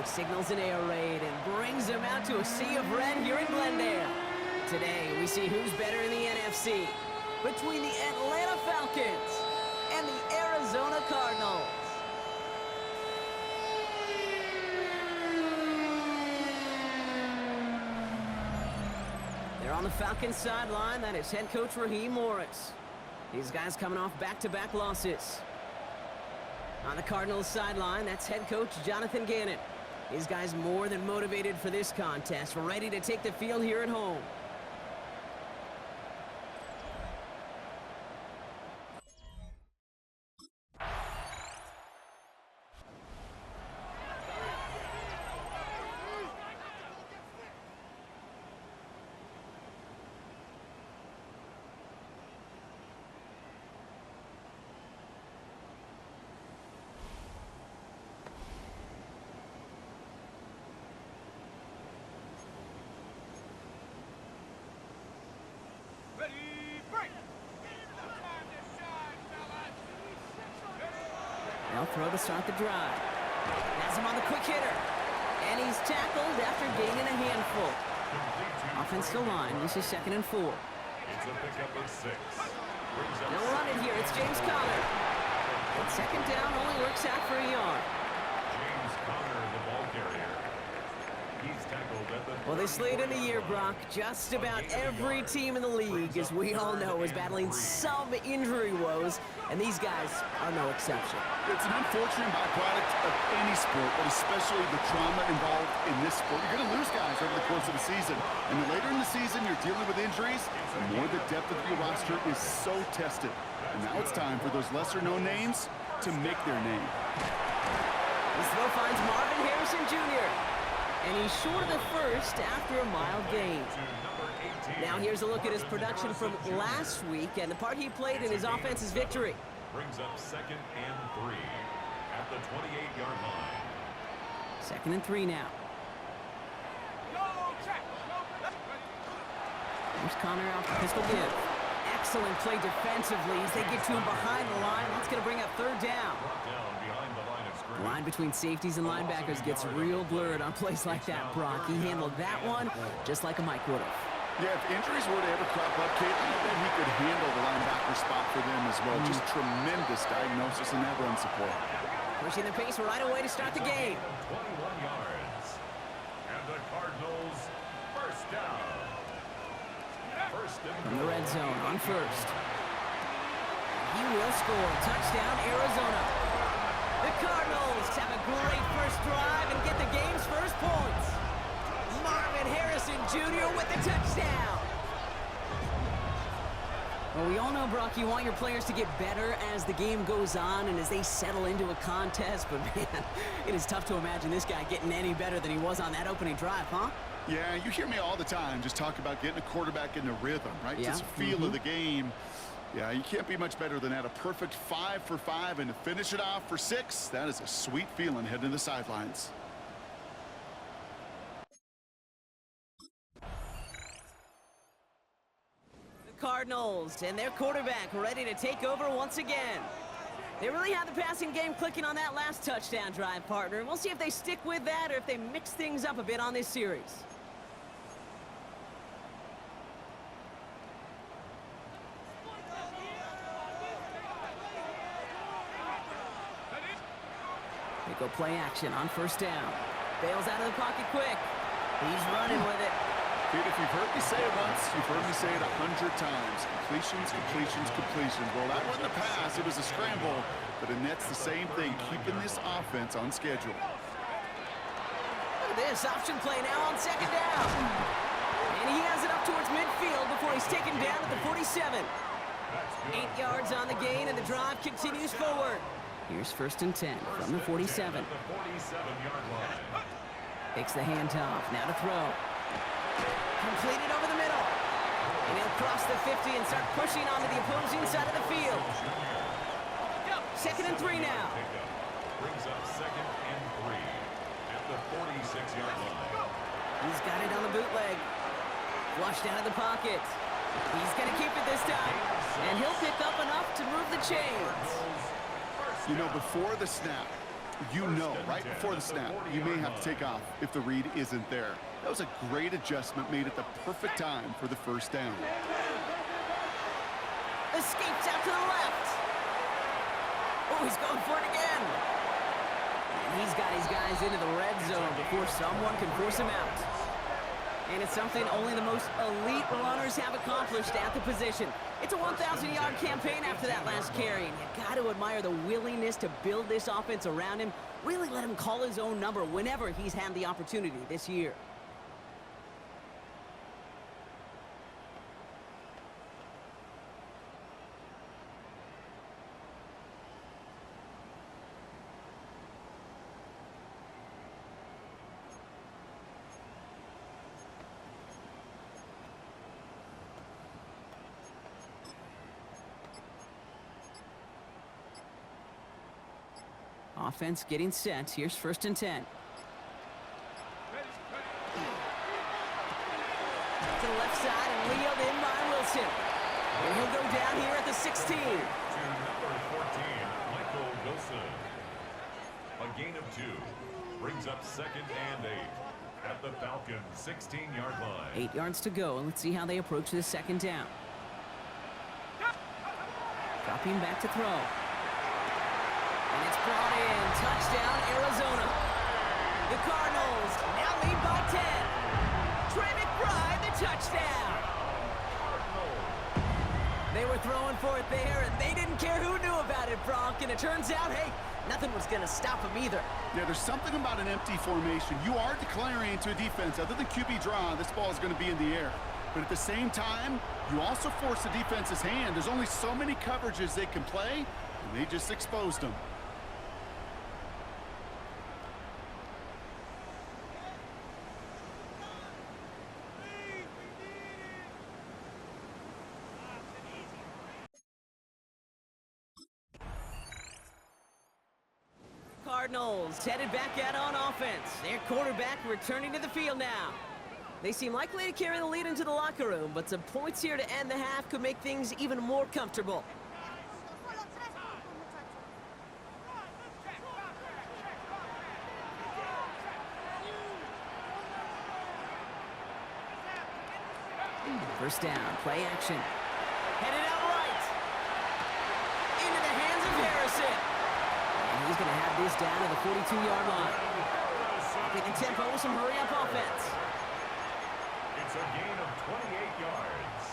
signals an air raid and brings them out to a sea of red here in Glendale. Today, we see who's better in the NFC between the Atlanta Falcons and the Arizona Cardinals. They're on the Falcons sideline. That is head coach Raheem Morris. These guys coming off back-to-back losses. On the Cardinals sideline, that's head coach Jonathan Gannon. These guys more than motivated for this contest, ready to take the field here at home. They'll throw to start the drive. Has him on the quick hitter. And he's tackled after gaining a handful. Offensive line, this is 2nd and 4. It's a pickup of 6. They'll run it here. It's James Conner. And 2nd down only works out for a yard. James Conner, the ball carrier. He's tackled at the... Well, this late in the year, Brock, just about every team in the league, as we all know, is battling some injury woes, and these guys are no exception. It's an unfortunate byproduct of any sport, but especially the trauma involved in this sport. You're going to lose guys over the course of the season, and the later in the season you're dealing with injuries, the more the depth of your roster is so tested. And now it's time for those lesser-known names to make their name. This throw finds Marvin Harrison Jr., and he's short of the first after a mild gain. Now here's a look at his production from last week and the part he played in his offense's victory. Brings up 2nd and 3 at the 28-yard line. 2nd and 3 now. Here's Conner off the pistol give. Excellent play defensively as they get to him behind the line. That's going to bring up 3rd down. The line between safeties and linebackers gets real blurred on plays like that, Brock. He handled that one just like a Mike would have. Yeah, if injuries were to ever crop up, Kate, I bet he could handle the linebacker spot for them as well. Just tremendous diagnosis in that run support. Pushing the pace right away to start the game. 21 yards. And the Cardinals first down. From the red zone on 1st. He will score. Touchdown, Arizona. The Cardinals have a great first drive and get the game's first points. Marvin Harrison Jr. with the touchdown. Well, we all know, Brock, you want your players to get better as the game goes on and as they settle into a contest, but man, it is tough to imagine this guy getting any better than he was on that opening drive, huh? Yeah, you hear me all the time just talk about getting a quarterback in the rhythm, right? Yeah. Just the feel of the game. Yeah, you can't be much better than that. A perfect 5 for 5, and to finish it off for 6, that is a sweet feeling heading to the sidelines. The Cardinals and their quarterback ready to take over once again. They really had the passing game clicking on that last touchdown drive, partner. And we'll see if they stick with that or if they mix things up a bit on this series. They go play action on 1st down. Bails out of the pocket quick. He's running with it. Dude, if you've heard me say it once, you've heard me say it 100 times. Completions, completions, completions. Well, that wasn't a pass. It was a scramble. But Annette's the same thing, keeping this offense on schedule. Look at this option play now on 2nd down. And he has it up towards midfield before he's taken down at the 47. 8 yards on the gain, and the drive continues forward. Here's 1st and 10 from the 47. Takes the handoff. Now to throw. Completed over the middle. And he'll cross the 50 and start pushing onto the opposing side of the field. 2nd and 3 now. Brings up 2nd and 3 at the 46-yard line. He's got it on the bootleg. Flushed out of the pocket. He's going to keep it this time. And he'll pick up enough to move the chains. You know, before the snap, you know right before the snap you may have to take off if the read isn't there. That was a great adjustment made at the perfect time for the first down. Escapes out to the left. Oh, he's going for it again. And he's got his guys into the red zone before someone can force him out. And it's something only the most elite runners have accomplished at the position. It's a 1,000-yard campaign after that last carry, and you got to admire the willingness to build this offense around him, really let him call his own number whenever he's had the opportunity this year. Offense getting set. Here's 1st and 10. To the left side and reeled in by Wilson. And he'll go down here at the 16. To number 14, Michael Wilson. A gain of 2. Brings up 2nd and 8 at the Falcons' 16-yard line. 8 yards to go, and let's see how they approach this 2nd down. Dropping back to throw. And it's brought in. Touchdown, Arizona. The Cardinals now lead by 10. Trey McBride, the touchdown. They were throwing for it there, and they didn't care who knew about it, Brock. And it turns out, hey, nothing was going to stop them either. Yeah, there's something about an empty formation. You are declaring to a defense, other than QB draw, this ball is going to be in the air. But at the same time, you also force the defense's hand. There's only so many coverages they can play, and they just exposed them. Cardinals headed back out on offense. Their quarterback returning to the field now. They seem likely to carry the lead into the locker room, but some points here to end the half could make things even more comfortable. First down, play action. Headed out right. Into the hands of Harrison. And he's going to have this down to the 42-yard line. Taking tempo with some hurry-up offense. It's a gain of 28 yards.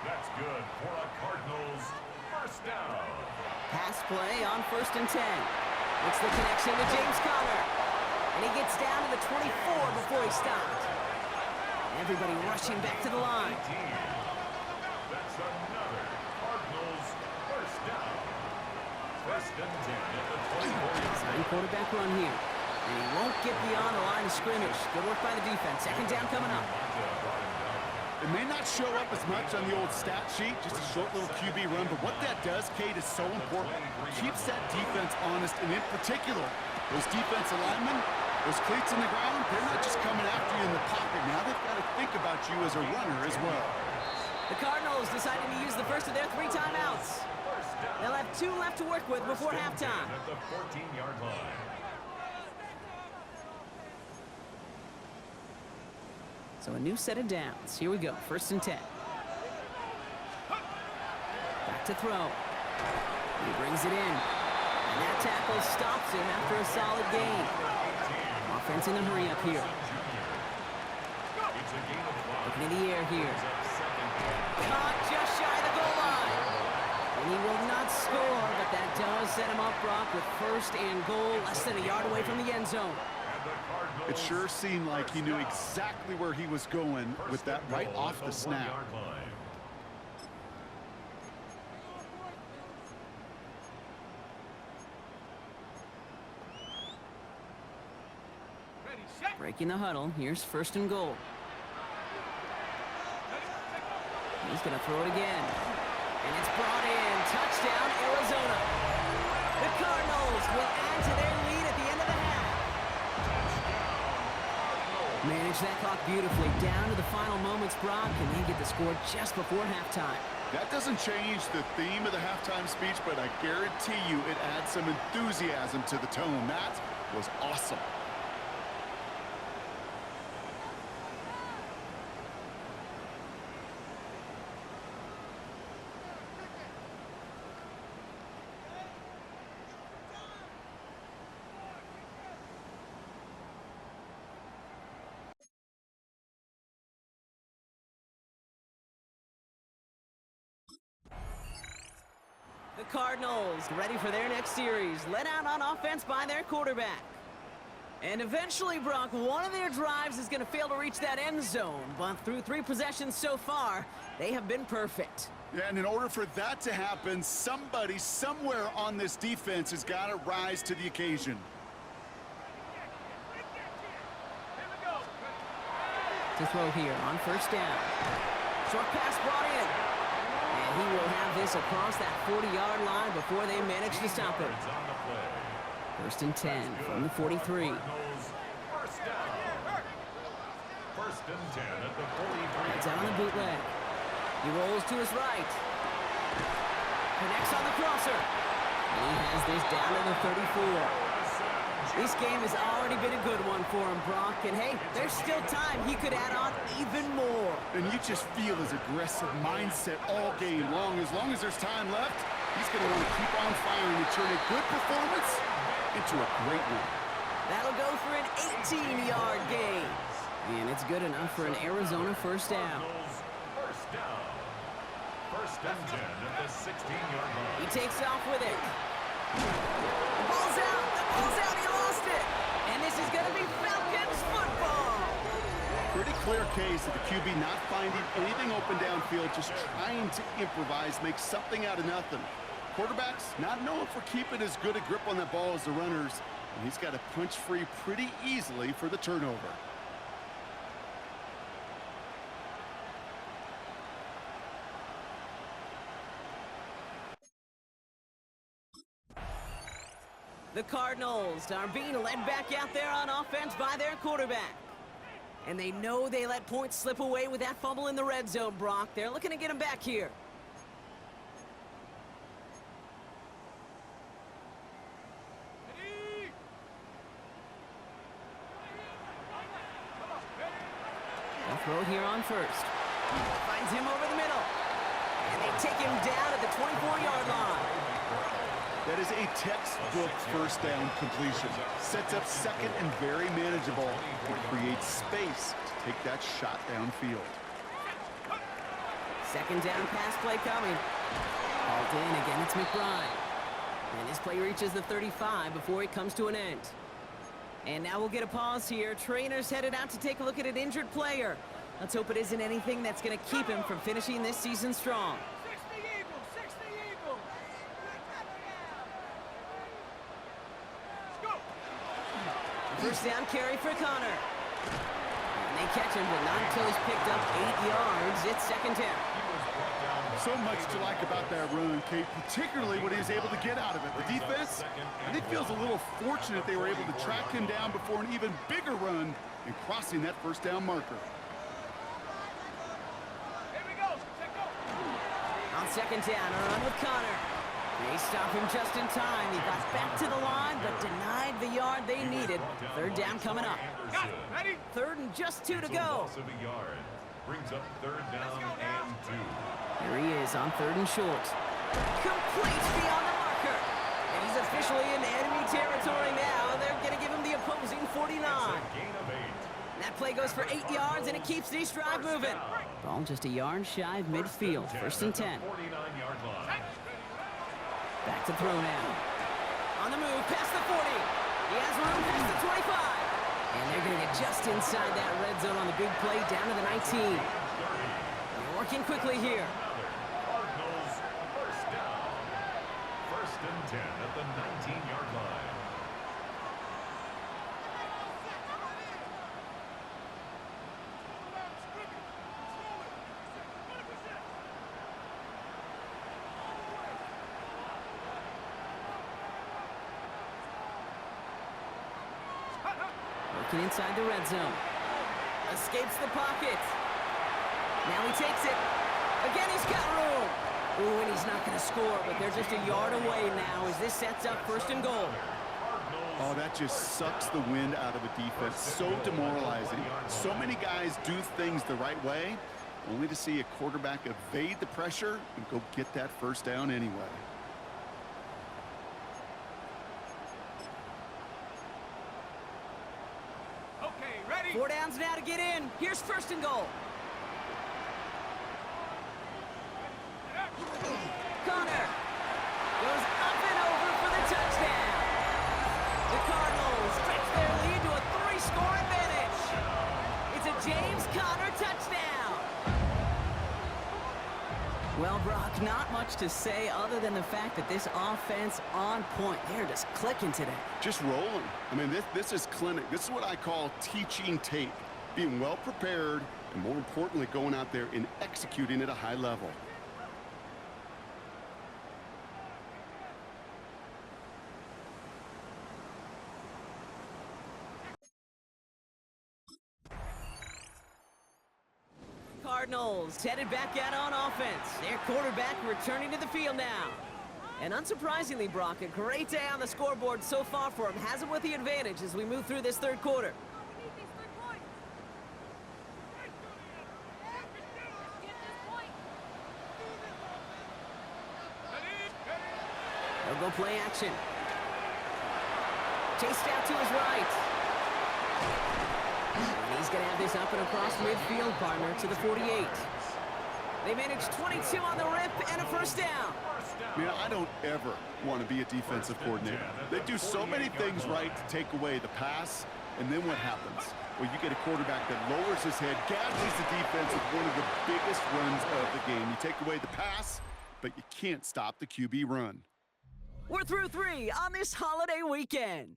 That's good for a Cardinals first down. Pass play on 1st and 10. It's the connection to James Conner. And he gets down to the 24 before he stopped. Everybody rushing back to the line. That's another Cardinals first down. 1st and 10 at the 24-yard line. Sign quarterback run here. And he won't get beyond the line of scrimmage. Good work by the defense. 2nd down coming up. It may not show up as much on the old stat sheet, just a short little QB run, but what that does, Kate, is so important. Keeps that defense honest, and in particular, those defensive linemen, those cleats in the ground, they're not just coming after you in the pocket. Now they've got to think about you as a runner as well. The Cardinals decided to use the first of their 3 timeouts. They'll have 2 left to work with before halftime. At the 14-yard line. So a new set of downs. Here we go. 1st and 10. Back to throw. He brings it in. And that tackle stops him after a solid gain. Offense in a hurry up here. Looking in the air here. Caught just shy of the goal line. And he will not score, but that does set him up, Brock, with 1st and goal, less than a yard away from the end zone. It sure seemed like he knew exactly where he was going with that right off the snap. Breaking the huddle. Here's 1st and goal. He's going to throw it again. And it's brought in. Touchdown, Arizona. The Cardinals will add to their lead at the end of the half. Manage that clock beautifully down to the final moments, Brock, and they get the score just before halftime. That doesn't change the theme of the halftime speech, but I guarantee you it adds some enthusiasm to the tone. That was awesome. The Cardinals ready for their next series, led out on offense by their quarterback. And eventually, Brock, one of their drives is going to fail to reach that end zone, but through 3 possessions so far, they have been perfect. Yeah, and in order for that to happen, somebody somewhere on this defense has got to rise to the occasion. To throw here on first down. Short pass brought in. And he will have this across that 40-yard line before they manage to stop it. First and 10 from the 43. First and 10 at the 43. Heads out on the bootleg. He rolls to his right. Connects on the crosser. And he has this down to the 34. This game has already been a good one for him, Brock. And hey, there's still time. He could add on even more. And you just feel his aggressive mindset all game long. As long as there's time left, he's going to want to keep on firing and turn a good performance into a great one. That'll go for an 18-yard gain. And it's good enough for an Arizona first down. First down. First and 10 at the 16-yard line. He takes off with it. The ball's out. The ball's out. He lost it. And this is going to be Falcons football. Pretty clear case of the QB not finding anything open downfield, just trying to improvise, make something out of nothing. Quarterbacks not known for keeping as good a grip on that ball as the runners, and he's got to punch free pretty easily for the turnover. The Cardinals are being led back out there on offense by their quarterback. And they know they let points slip away with that fumble in the red zone, Brock. They're looking to get him back here. They'll throw it here on first. Finds him over the middle. And they take him down at the 24-yard line. That is a textbook first down completion. Sets up second and very manageable. It creates space to take that shot downfield. Second down pass play coming. Hauled in again, it's McBride. And this play reaches the 35 before it comes to an end. And now we'll get a pause here. Trainer's headed out to take a look at an injured player. Let's hope it isn't anything that's going to keep him from finishing this season strong. First down carry for Connor. And they catch him, but not until he's picked up 8 yards. It's second down. So much to like about that run, Kate, particularly when he was able to get out of it. The defense, I think, feels a little fortunate they were able to track him down before an even bigger run and crossing that first down marker. Here we go. On second down, a run with Connor. They stop him just in time. He got back to the line, but denied the yard they needed. Third down coming up. Got it. Ready? Third and just 2 to go. Loss of a yard. Brings up third down and 2. Here he is on third and short. Complete beyond the marker. And he's officially in enemy territory now. They're going to give him the opposing 49. Gain of 8. That play goes for 8 yards, and it keeps this drive moving. Ball just a yard shy of midfield. First and 10. 49-yard line. Back to throw now. On the move, past the 40. He has room past the 25. And they're going to get just inside that red zone on the big play, down to the 19. They're working quickly here. Cardinals first down. First and 10 at the 19-yard line. Working inside the red zone. Escapes the pocket. Now he takes it. Again, he's got room. Ooh, and he's not going to score, but they're just a yard away now as this sets up 1st and goal. Oh, that just sucks the wind out of a defense. So demoralizing. So many guys do things the right way, only to see a quarterback evade the pressure and go get that 1st down anyway. Okay, ready? 4 downs now to get in. Here's 1st and goal. Connor goes up and over for the touchdown. The Cardinals stretch their lead to a 3-score advantage. It's a James Conner touchdown. Well, Brock, not much to say other than the fact that this offense on point. They're just clicking today. Just rolling. I mean, this is clinic. This is what I call teaching tape. Being well prepared and, more importantly, going out there and executing at a high level. Cardinals headed back out on offense. Their quarterback returning to the field now. And unsurprisingly, Brock, a great day on the scoreboard so far for him. Has him with the advantage as we move through this 3rd quarter. They'll go play action. Chased out to his right. And he's going to have this up and across midfield, partner, to the 48. They managed 22 on the rip and a 1st down. Man, I don't ever want to be a defensive coordinator. They do so many things right to take away the pass, and then what happens? Well, you get a quarterback that lowers his head, gashes the defense with one of the biggest runs of the game. You take away the pass, but you can't stop the QB run. We're through 3 on this holiday weekend.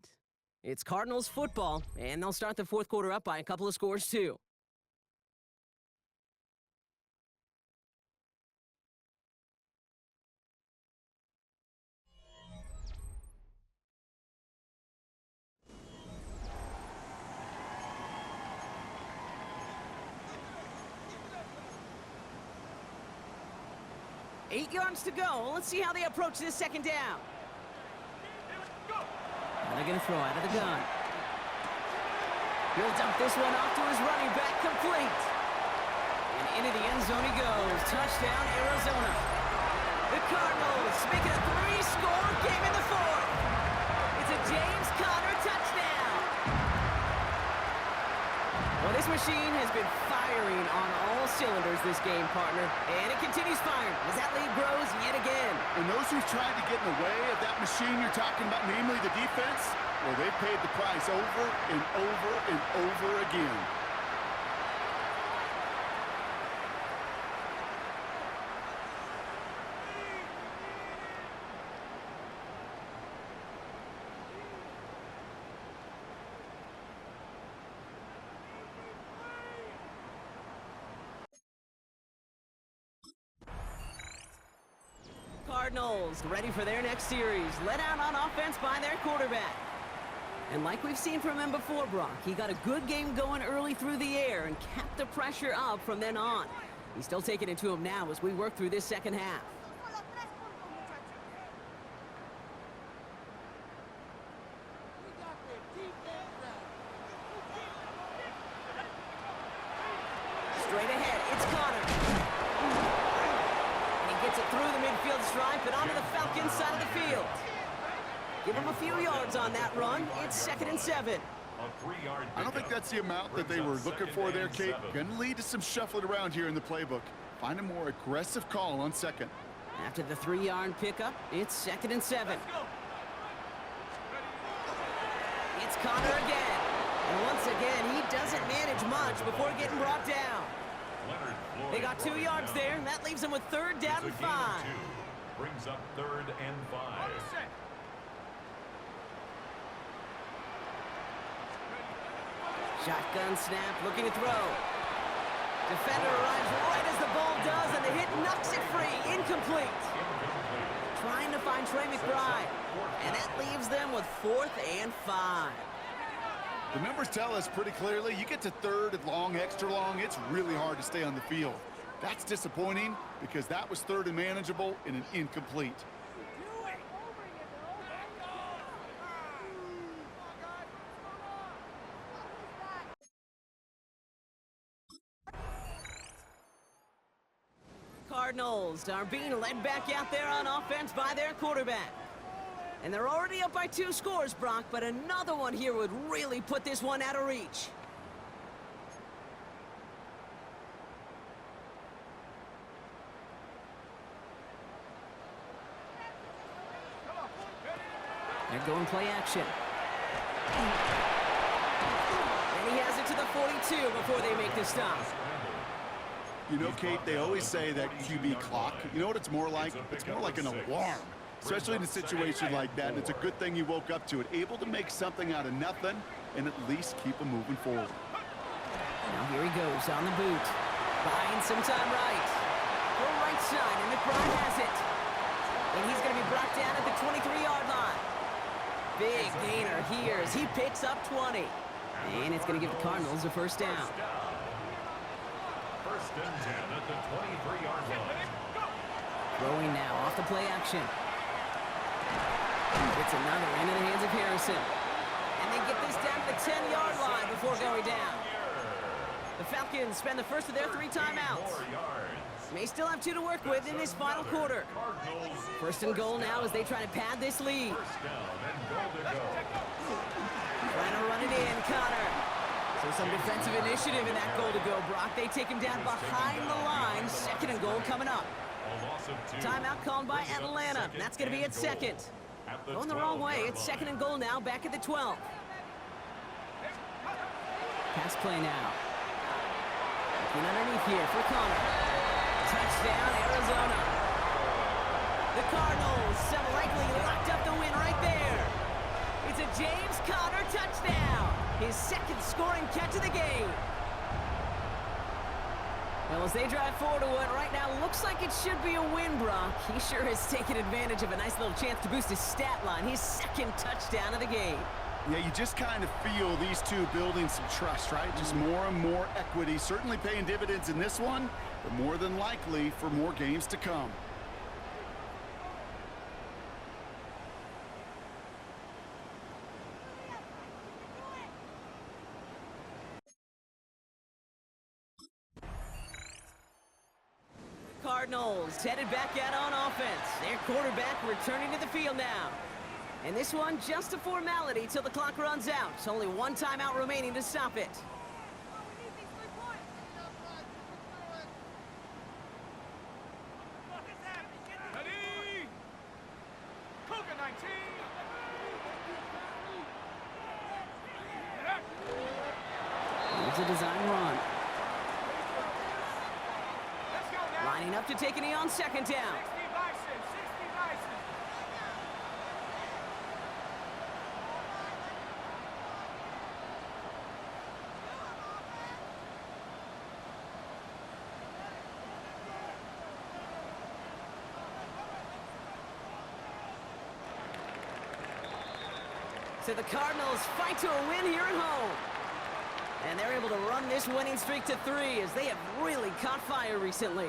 It's Cardinals football, and they'll start the 4th quarter up by a couple of scores, too. Eight yards to go. Let's see how they approach this 2nd down. They're going to throw out of the gun. He'll dump this one off to his running back, complete. And into the end zone he goes. Touchdown, Arizona. The Cardinals make it a 3-score game in the 4th. It's a James Conner touchdown. Well, this machine has been firing on all cylinders this game, partner. And it continues firing as that lead grows yet again. And those who've tried to get in the way of that machine you're talking about, namely the defense, well, they've paid the price over and over and over again. Cardinals ready for their next series, led out on offense by their quarterback. And like we've seen from him before, Brock, he got a good game going early through the air and kept the pressure up from then on. He's still taking it to him now as we work through this 2nd half. Straight ahead, it's Connor. And he gets it through the midfield stripe and onto the Falcons side of the field. Give him a few yards on that run. It's 2nd and 7. I don't think that's the amount that they were looking for there, Kate. Going to lead to some shuffling around here in the playbook. Find a more aggressive call on 2nd. After the 3-yard pickup, it's 2nd and 7. It's Connor again. And once again, he doesn't manage much before getting brought down. They got 2 yards there, and that leaves them with 3rd down and 5. Brings up 3rd and 5. Shotgun snap, looking to throw. Defender arrives right as the ball does, and the hit knocks it free. Incomplete. Trying to find Trey McBride. And that leaves them with 4th and 5. The numbers tell us pretty clearly, you get to 3rd and long, extra long, it's really hard to stay on the field. That's disappointing because that was third and manageable and an incomplete. Cardinals are being led back out there on offense by their quarterback. And they're already up by 2 scores, Brock, but another one here would really put this one out of reach. They're going play action. And he has it to the 42 before they make the stop. You know, Kate, they always say that QB clock. You know what it's more like? It's more like an alarm, especially in a situation like that. And it's a good thing you woke up to it, able to make something out of nothing and at least keep them moving forward. Now here he goes on the boot. Buying some time right. Go right side, and McBride has it. And he's going to be brought down at the 23-yard line. Big gainer here as he picks up 20. And it's going to give the Cardinals a first down. First and 10 at the 23-yard line. Throwing now off the play action. It's another into the hands of Harrison. And they get this down to the 10-yard line before going down. The Falcons spend the first of their 3 timeouts. May still have 2 to work with in this final quarter. First and goal now as they try to pad this lead. First down and goal to go. Trying to run it in, Connor. So some defensive initiative in that goal to go, Brock. They take him down behind the line. Second and goal coming up. A loss of 2. Timeout called by Atlanta. That's going to be at second. Going the wrong way. It's second and goal now, back at the 12. Pass play now. Looking underneath here for Connor. Touchdown, Arizona. The Cardinals have likely locked up the win right there. It's a James Conner touchdown. His second scoring catch of the game. Well, as they drive forward to what right now looks like it should be a win, Brock. He sure has taken advantage of a nice little chance to boost his stat line. His second touchdown of the game. Yeah, you just kind of feel these two building some trust, right? Just more and more equity. Certainly paying dividends in this one, but more than likely for more games to come. Cardinals headed back out on offense. Their quarterback returning to the field now. And this one just a formality till the clock runs out. It's only 1 timeout remaining to stop it. Ready? Cougar 19. Here's a design run. Let's go now. Lining up to take a knee on second down. 60 Bison, 60 Bison. So the Cardinals fight to a win here at home. And they're able to run this winning streak to 3 as they have really caught fire recently.